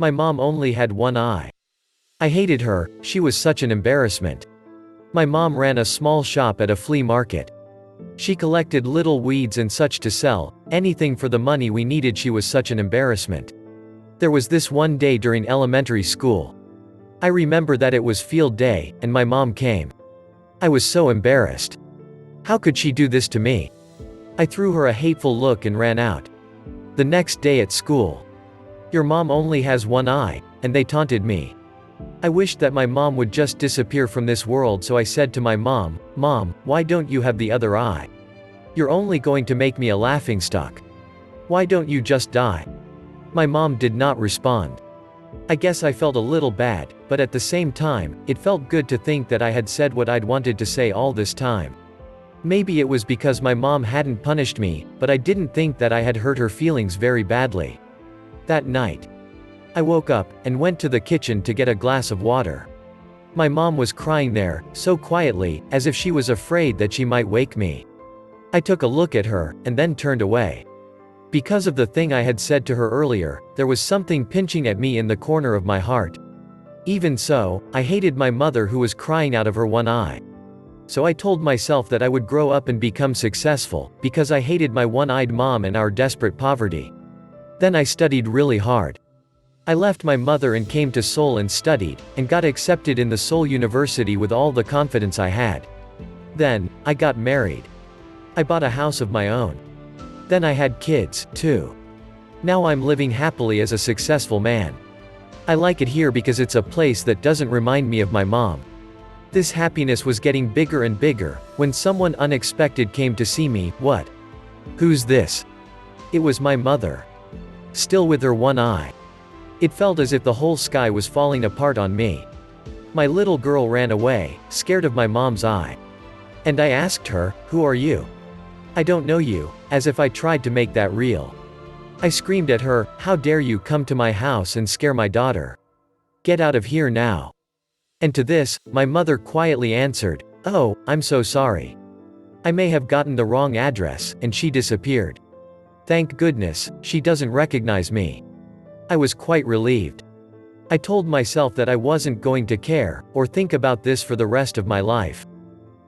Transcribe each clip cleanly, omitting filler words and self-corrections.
My mom only had one eye. I hated her, she was such an embarrassment. My mom ran a small shop at a flea market. She collected little weeds and such to sell, anything for the money we needed. She was such an embarrassment. There was this one day during elementary school. I remember that it was field day, and my mom came. I was so embarrassed. How could she do this to me? I threw her a hateful look and ran out. The next day at school. Your mom only has one eye, and they taunted me. I wished that my mom would just disappear from this world, so I said to my mom, "Mom, why don't you have the other eye? You're only going to make me a laughingstock. Why don't you just die?" My mom did not respond. I guess I felt a little bad, but at the same time, it felt good to think that I had said what I'd wanted to say all this time. Maybe it was because my mom hadn't punished me, but I didn't think that I had hurt her feelings very badly. That night, I woke up, and went to the kitchen to get a glass of water. My mom was crying there, so quietly, as if she was afraid that she might wake me. I took a look at her, and then turned away. Because of the thing I had said to her earlier, there was something pinching at me in the corner of my heart. Even so, I hated my mother who was crying out of her one eye. So I told myself that I would grow up and become successful, because I hated my one-eyed mom and our desperate poverty. Then I studied really hard. I left my mother and came to Seoul and studied, and got accepted in the Seoul University with all the confidence I had. Then, I got married. I bought a house of my own. Then I had kids, too. Now I'm living happily as a successful man. I like it here because it's a place that doesn't remind me of my mom. This happiness was getting bigger and bigger, when someone unexpected came to see me. What? Who's this? It was my mother. Still with her one eye. It felt as if the whole sky was falling apart on me. My little girl ran away, scared of my mom's eye. And I asked her, "Who are you?" "I don't know you," as if I tried to make that real. I screamed at her, "How dare you come to my house and scare my daughter? Get out of here now." And to this, my mother quietly answered, "Oh, I'm so sorry. I may have gotten the wrong address," and she disappeared. Thank goodness, she doesn't recognize me. I was quite relieved. I told myself that I wasn't going to care, or think about this for the rest of my life.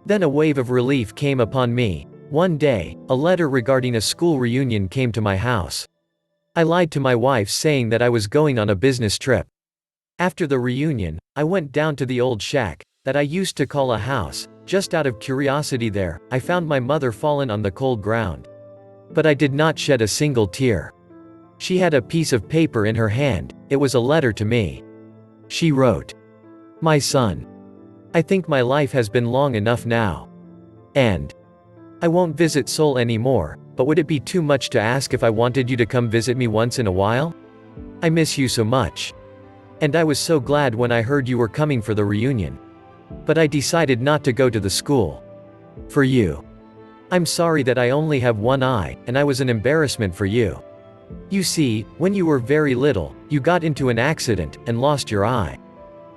Then a wave of relief came upon me. One day, a letter regarding a school reunion came to my house. I lied to my wife saying that I was going on a business trip. After the reunion, I went down to the old shack, that I used to call a house. Just out of curiosity there, I found my mother fallen on the cold ground. But I did not shed a single tear. She had a piece of paper in her hand. It was a letter to me. She wrote, "My son, I think my life has been long enough now. And I won't visit Seoul anymore, but would it be too much to ask if I wanted you to come visit me once in a while? I miss you so much. And I was so glad when I heard you were coming for the reunion. But I decided not to go to the school. For you. I'm sorry that I only have one eye, and I was an embarrassment for you. You see, when you were very little, you got into an accident, and lost your eye.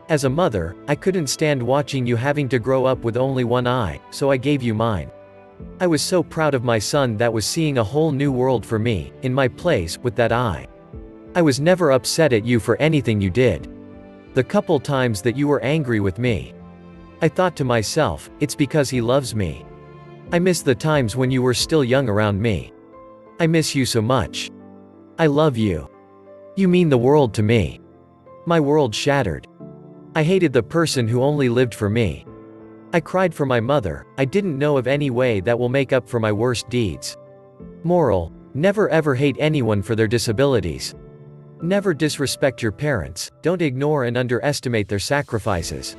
As a mother, I couldn't stand watching you having to grow up with only one eye, so I gave you mine. I was so proud of my son that was seeing a whole new world for me, in my place, with that eye. I was never upset at you for anything you did. The couple times that you were angry with me, I thought to myself, it's because he loves me. I miss the times when you were still young around me. I miss you so much. I love you. You mean the world to me." My world shattered. I hated the person who only lived for me. I cried for my mother. I didn't know of any way that will make up for my worst deeds. Moral: never ever hate anyone for their disabilities. Never disrespect your parents, don't ignore and underestimate their sacrifices.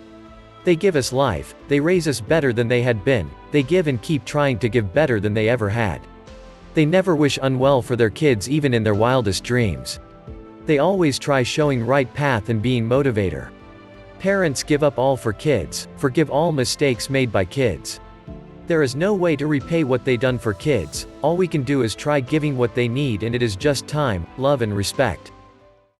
They give us life, they raise us better than they had been, they give and keep trying to give better than they ever had. They never wish unwell for their kids even in their wildest dreams. They always try showing right path and being motivator. Parents give up all for kids, forgive all mistakes made by kids. There is no way to repay what they done for kids, all we can do is try giving what they need, and it is just time, love and respect.